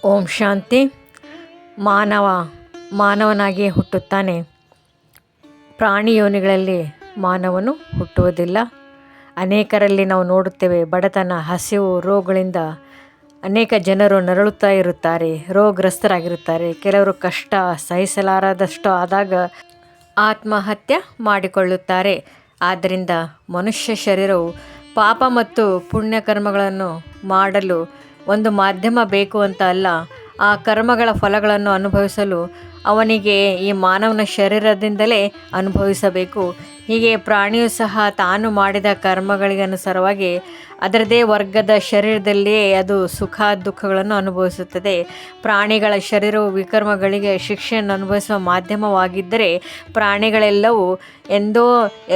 ಓಂ ಶಾಂತಿ. ಮಾನವ ಮಾನವನಾಗಿ ಹುಟ್ಟುತ್ತಾನೆ. ಪ್ರಾಣಿ ಯೋನಿಗಳಲ್ಲಿ ಮಾನವನು ಹುಟ್ಟುವುದಿಲ್ಲ. ಅನೇಕರಲ್ಲಿ ನಾವು ನೋಡುತ್ತೇವೆ, ಬಡತನ, ಹಸಿವು, ರೋಗಗಳಿಂದ ಅನೇಕ ಜನರು ನರಳುತ್ತಾ ಇರುತ್ತಾರೆ, ರೋಗಗ್ರಸ್ತರಾಗಿರುತ್ತಾರೆ. ಕೆಲವರು ಕಷ್ಟ ಸಹಿಸಲಾರದಷ್ಟು ಆದಾಗ ಆತ್ಮಹತ್ಯೆ ಮಾಡಿಕೊಳ್ಳುತ್ತಾರೆ. ಆದ್ದರಿಂದ ಮನುಷ್ಯ ಶರೀರವು ಪಾಪ ಮತ್ತು ಪುಣ್ಯ ಕರ್ಮಗಳನ್ನು ಮಾಡಲು ಒಂದು ಮಾಧ್ಯಮ ಬೇಕು ಅಂತ ಅಲ್ಲ, ಆ ಕರ್ಮಗಳ ಫಲಗಳನ್ನು ಅನುಭವಿಸಲು ಅವನಿಗೆ ಈ ಮಾನವನ ಶರೀರದಿಂದಲೇ ಅನುಭವಿಸಬೇಕು. ಹೀಗೆ ಪ್ರಾಣಿಯು ಸಹ ತಾನು ಮಾಡಿದ ಕರ್ಮಗಳಿಗೆ ಅನುಸಾರವಾಗಿ ಅದರದೇ ವರ್ಗದ ಶರೀರದಲ್ಲಿಯೇ ಅದು ಸುಖ ದುಃಖಗಳನ್ನು ಅನುಭವಿಸುತ್ತದೆ. ಪ್ರಾಣಿಗಳ ಶರೀರವು ವಿಕರ್ಮಗಳಿಗೆ ಶಿಕ್ಷೆಯನ್ನು ಅನುಭವಿಸುವ ಮಾಧ್ಯಮವಾಗಿದ್ದರೆ ಪ್ರಾಣಿಗಳೆಲ್ಲವೂ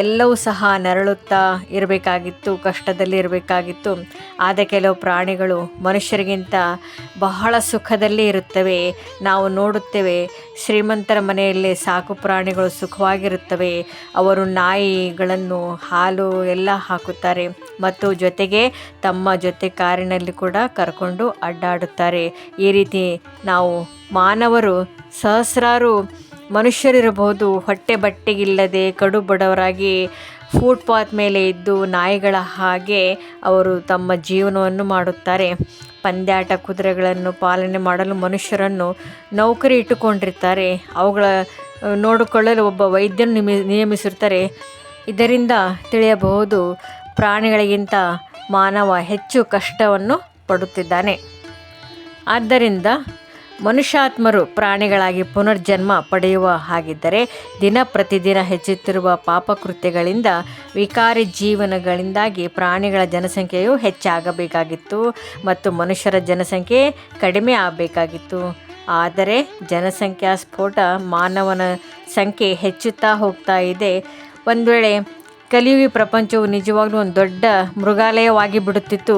ಎಲ್ಲವೂ ಸಹ ನರಳುತ್ತಾ ಇರಬೇಕಾಗಿತ್ತು, ಕಷ್ಟದಲ್ಲಿ ಇರಬೇಕಾಗಿತ್ತು. ಆದರೆ ಕೆಲವು ಪ್ರಾಣಿಗಳು ಮನುಷ್ಯರಿಗಿಂತ ಬಹಳ ಸುಖದಲ್ಲಿ ಇರುತ್ತವೆ. ನಾವು ನೋಡುತ್ತೇವೆ, ಶ್ರೀಮಂತರ ಮನೆಯಲ್ಲಿ ಸಾಕು ಪ್ರಾಣಿಗಳು ಸುಖವಾಗಿರುತ್ತವೆ. ಅವರು ನಾಯಿಗಳನ್ನು ಹಾಲು ಎಲ್ಲ ಹಾಕುತ್ತಾರೆ ಮತ್ತು ಜೊತೆಗೆ ತಮ್ಮ ಜೊತೆ ಕಾರಿನಲ್ಲಿ ಕೂಡ ಕರ್ಕೊಂಡು ಅಡ್ಡಾಡುತ್ತಾರೆ. ಈ ರೀತಿ ನಾವು ಮಾನವರು ಸಹಸ್ರಾರು ಮನುಷ್ಯರಿರಬಹುದು, ಹೊಟ್ಟೆ ಬಟ್ಟೆಗಿಲ್ಲದೆ ಕಡು ಬಡವರಾಗಿ ಫುಟ್ಪಾತ್ ಮೇಲೆ ಇದ್ದು ನಾಯಿಗಳ ಹಾಗೆ ಅವರು ತಮ್ಮ ಜೀವನವನ್ನು ಮಾಡುತ್ತಾರೆ. ಪಂದ್ಯಾಟ ಕುದುರೆಗಳನ್ನು ಪಾಲನೆ ಮಾಡಲು ಮನುಷ್ಯರನ್ನು ನೌಕರಿ ಇಟ್ಟುಕೊಂಡಿರ್ತಾರೆ. ಅವುಗಳ ನೋಡಿಕೊಳ್ಳಲು ಒಬ್ಬ ವೈದ್ಯನು ನಿಯಮಿಸಿರ್ತಾರೆ. ಇದರಿಂದ ತಿಳಿಯಬಹುದು, ಪ್ರಾಣಿಗಳಿಗಿಂತ ಮಾನವ ಹೆಚ್ಚು ಕಷ್ಟವನ್ನು ಪಡುತ್ತಿದ್ದಾನೆ. ಆದ್ದರಿಂದ ಮನುಷ್ಯಾತ್ಮರು ಪ್ರಾಣಿಗಳಾಗಿ ಪುನರ್ಜನ್ಮ ಪಡೆಯುವ ಹಾಗಿದ್ದರೆ ದಿನ ಪ್ರತಿದಿನ ಹೆಚ್ಚುತ್ತಿರುವ ಪಾಪಕೃತ್ಯಗಳಿಂದ, ವಿಕಾರಿ ಜೀವನಗಳಿಂದಾಗಿ ಪ್ರಾಣಿಗಳ ಜನಸಂಖ್ಯೆಯು ಹೆಚ್ಚಾಗಬೇಕಾಗಿತ್ತು ಮತ್ತು ಮನುಷ್ಯರ ಜನಸಂಖ್ಯೆ ಕಡಿಮೆ ಆಗಬೇಕಾಗಿತ್ತು. ಆದರೆ ಜನಸಂಖ್ಯಾ ಸ್ಫೋಟ, ಮಾನವನ ಸಂಖ್ಯೆ ಹೆಚ್ಚುತ್ತಾ ಹೋಗ್ತಾ ಇದೆ. ಒಂದು ವೇಳೆ ಕಲಿಯುಗಿ ಪ್ರಪಂಚವು ನಿಜವಾಗ್ಲೂ ಒಂದು ದೊಡ್ಡ ಮೃಗಾಲಯವಾಗಿ ಬಿಡುತ್ತಿತ್ತು.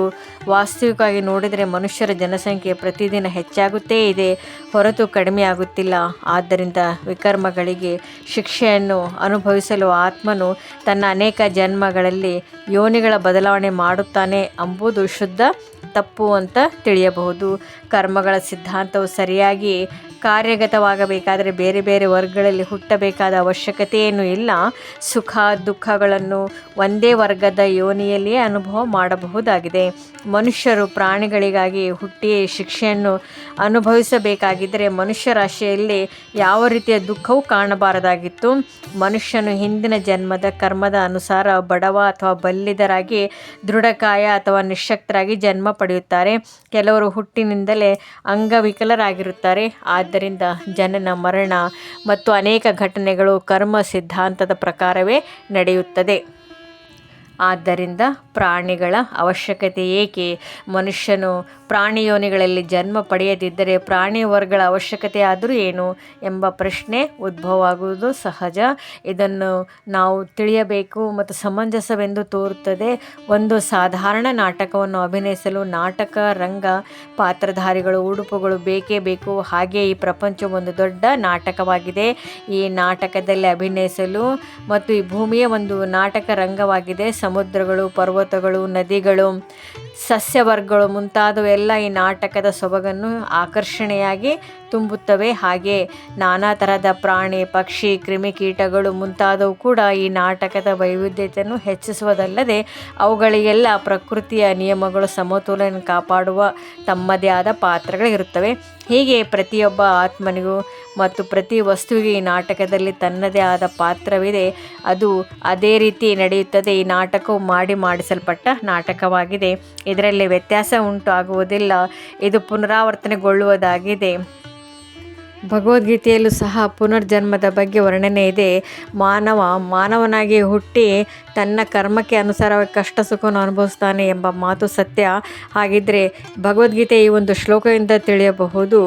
ವಾಸ್ತವಿಕವಾಗಿ ನೋಡಿದರೆ ಮನುಷ್ಯರ ಜನಸಂಖ್ಯೆ ಪ್ರತಿದಿನ ಹೆಚ್ಚಾಗುತ್ತೇ ಇದೆ ಹೊರತು ಕಡಿಮೆ ಆಗುತ್ತಿಲ್ಲ. ಆದ್ದರಿಂದ ವಿಕರ್ಮಗಳಿಗೆ ಶಿಕ್ಷೆಯನ್ನು ಅನುಭವಿಸಲು ಆತ್ಮನು ತನ್ನ ಅನೇಕ ಜನ್ಮಗಳಲ್ಲಿ ಯೋನಿಗಳ ಬದಲಾವಣೆ ಮಾಡುತ್ತಾನೆ ಎಂಬುದು ಶುದ್ಧ ತಪ್ಪು ಅಂತ ತಿಳಿಯಬಹುದು. ಕರ್ಮಗಳ ಸಿದ್ಧಾಂತವು ಸರಿಯಾಗಿ ಕಾರ್ಯಗತವಾಗಬೇಕಾದರೆ ಬೇರೆ ಬೇರೆ ವರ್ಗಗಳಲ್ಲಿ ಹುಟ್ಟಬೇಕಾದ ಅವಶ್ಯಕತೆಯೇನೂ ಇಲ್ಲ. ಸುಖ ದುಃಖಗಳನ್ನು ಒಂದೇ ವರ್ಗದ ಯೋನಿಯಲ್ಲಿಯೇ ಅನುಭವ ಮಾಡಬಹುದಾಗಿದೆ. ಮನುಷ್ಯರು ಪ್ರಾಣಿಗಳಿಗಾಗಿ ಹುಟ್ಟಿ ಶಿಕ್ಷೆಯನ್ನು ಅನುಭವಿಸಬೇಕಾಗಿದ್ದರೆ ಮನುಷ್ಯ ರಾಶಿಯಲ್ಲಿ ಯಾವ ರೀತಿಯ ದುಃಖವೂ ಕಾಣಬಾರದಾಗಿತ್ತು. ಮನುಷ್ಯನು ಹಿಂದಿನ ಜನ್ಮದ ಕರ್ಮದ ಅನುಸಾರ ಬಡವ ಅಥವಾ ಬಲ್ಲಿದರಾಗಿ, ದೃಢಕಾಯ ಅಥವಾ ನಿಶ್ಶಕ್ತರಾಗಿ ಜನ್ಮ ಪಡೆಯುತ್ತಾರೆ. ಕೆಲವರು ಹುಟ್ಟಿನಿಂದಲೇ ಅಂಗವಿಕಲರಾಗಿರುತ್ತಾರೆ. ಆದ್ದರಿಂದ ಜನನ, ಮರಣ ಮತ್ತು ಅನೇಕ ಘಟನೆಗಳು ಕರ್ಮ ಸಿದ್ಧಾಂತದ ಪ್ರಕಾರವೇ ನಡೆಯುತ್ತದೆ. ಆದ್ದರಿಂದ ಪ್ರಾಣಿಗಳ ಅವಶ್ಯಕತೆ ಏಕೆ? ಮನುಷ್ಯನು ಪ್ರಾಣಿ ಯೋನಿಗಳಲ್ಲಿ ಜನ್ಮ ಪಡೆಯದಿದ್ದರೆ ಪ್ರಾಣಿ ವರ್ಗಗಳ ಅವಶ್ಯಕತೆ ಆದರೂ ಏನು ಎಂಬ ಪ್ರಶ್ನೆ ಉದ್ಭವವಾಗುವುದು ಸಹಜ. ಇದನ್ನು ನಾವು ತಿಳಿಯಬೇಕು ಮತ್ತು ಸಮಂಜಸವೆಂದು ತೋರುತ್ತದೆ. ಒಂದು ಸಾಧಾರಣ ನಾಟಕವನ್ನು ಅಭಿನಯಿಸಲು ನಾಟಕ ರಂಗ, ಪಾತ್ರಧಾರಿಗಳು, ಉಡುಪುಗಳು ಬೇಕೇ ಬೇಕು. ಹಾಗೆ ಈ ಪ್ರಪಂಚ ಒಂದು ದೊಡ್ಡ ನಾಟಕವಾಗಿದೆ. ಈ ನಾಟಕದಲ್ಲಿ ಅಭಿನಯಿಸಲು ಮತ್ತು ಈ ಭೂಮಿಯೇ ಒಂದು ನಾಟಕ ರಂಗವಾಗಿದೆ. ಸಮುದ್ರಗಳು, ಪರ್ವತಗಳು, ನದಿಗಳು, ಸಸ್ಯವರ್ಗಗಳು ಮುಂತಾದವೆಲ್ಲ ಈ ನಾಟಕದ ಸೊಬಗನ್ನು ಆಕರ್ಷಣೆಯಾಗಿ ತುಂಬುತ್ತವೆ. ಹಾಗೆ ನಾನಾ ತರಹದ ಪ್ರಾಣಿ, ಪಕ್ಷಿ, ಕ್ರಿಮಿಕೀಟಗಳು ಮುಂತಾದವು ಕೂಡ ಈ ನಾಟಕದ ವೈವಿಧ್ಯತೆಯನ್ನು ಹೆಚ್ಚಿಸುವುದಲ್ಲದೆ ಅವುಗಳಿಗೆಲ್ಲ ಪ್ರಕೃತಿಯ ನಿಯಮಗಳು ಸಮತೋಲನ ಕಾಪಾಡುವ ತಮ್ಮದೇ ಆದ ಪಾತ್ರಗಳಿರುತ್ತವೆ. ಹೀಗೆ ಪ್ರತಿಯೊಬ್ಬ ಆತ್ಮನಿಗೂ ಮತ್ತು ಪ್ರತಿ ವಸ್ತುವಿಗೆ ಈ ನಾಟಕದಲ್ಲಿ ತನ್ನದೇ ಆದ ಪಾತ್ರವಿದೆ. ಅದು ಅದೇ ರೀತಿ ನಡೆಯುತ್ತದೆ. ಈ ನಾಟಕವು ಮಾಡಿಸಲ್ಪಟ್ಟ ನಾಟಕವಾಗಿದೆ. ಇದರಲ್ಲಿ ವ್ಯತ್ಯಾಸ ಉಂಟು ಆಗುವುದಿಲ್ಲ. ಇದು ಪುನರಾವರ್ತನೆಗೊಳ್ಳುವುದಾಗಿದೆ. ಭಗವದ್ಗೀತೆಯಲ್ಲೂ ಸಹ ಪುನರ್ಜನ್ಮದ ಬಗ್ಗೆ ವರ್ಣನೆ ಇದೆ. ಮಾನವನಾಗಿ ಹುಟ್ಟಿ ತನ್ನ ಕರ್ಮಕ್ಕೆ ಅನುಸಾರವಾಗಿ ಕಷ್ಟ ಸುಖವನ್ನು ಅನುಭವಿಸ್ತಾನೆ ಎಂಬ ಮಾತು ಸತ್ಯ. ಹಾಗಿದ್ದರೆ ಭಗವದ್ಗೀತೆ ಈ ಒಂದು ಶ್ಲೋಕದಿಂದ ತಿಳಿಯಬಹುದು.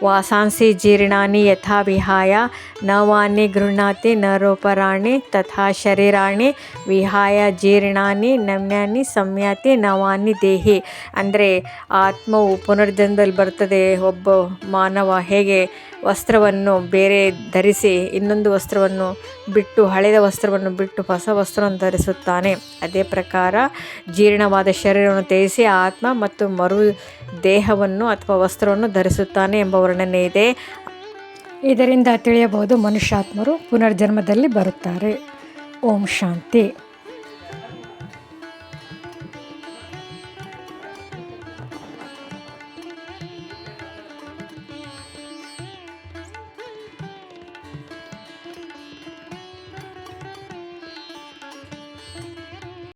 ವಾಸಾಂಸಿ ಜೀರ್ಣಾನಿ ಯಥಾ ವಿಹಾಯ ನವಾನಿ ಗೃಹ್ಣಾತಿ ನರೋಪರಾಣಿ ತಥಾ ಶರೀರಾಣಿ ವಿಹಾಯ ಜೀರ್ಣಾನಿ ನಮ್ಯಾನಿ ಸಂಯಾತಿ ನವಾನಿ ದೇಹಿ. ಅಂದರೆ ಆತ್ಮವು ಪುನರ್ಜನ್ಮದಲ್ಲಿ ಬರ್ತದೆ. ಒಬ್ಬ ಮಾನವ ಹೇಗೆ ವಸ್ತ್ರವನ್ನು ಬೇರೆ ಧರಿಸಿ ಇನ್ನೊಂದು ವಸ್ತ್ರವನ್ನು ಬಿಟ್ಟು ಹಳೆಯ ವಸ್ತ್ರವನ್ನು ಬಿಟ್ಟು ಹೊಸ ವಸ್ತ್ರವನ್ನು ಧರಿಸುತ್ತಾನೆ. ಅದೇ ಪ್ರಕಾರ ಜೀರ್ಣವಾದ ಶರೀರವನ್ನು ತ್ಯಜಿಸಿ ಆತ್ಮ ಮತ್ತು ಮರು ದೇಹವನ್ನು ಅಥವಾ ವಸ್ತ್ರವನ್ನು ಧರಿಸುತ್ತಾನೆ ಎಂಬ ವರ್ಣನೆ ಇದೆ. ಇದರಿಂದ ತಿಳಿಯಬಹುದು ಮನುಷ್ಯಾತ್ಮರು ಪುನರ್ಜನ್ಮದಲ್ಲಿ ಬರುತ್ತಾರೆ. ಓಂ ಶಾಂತಿ.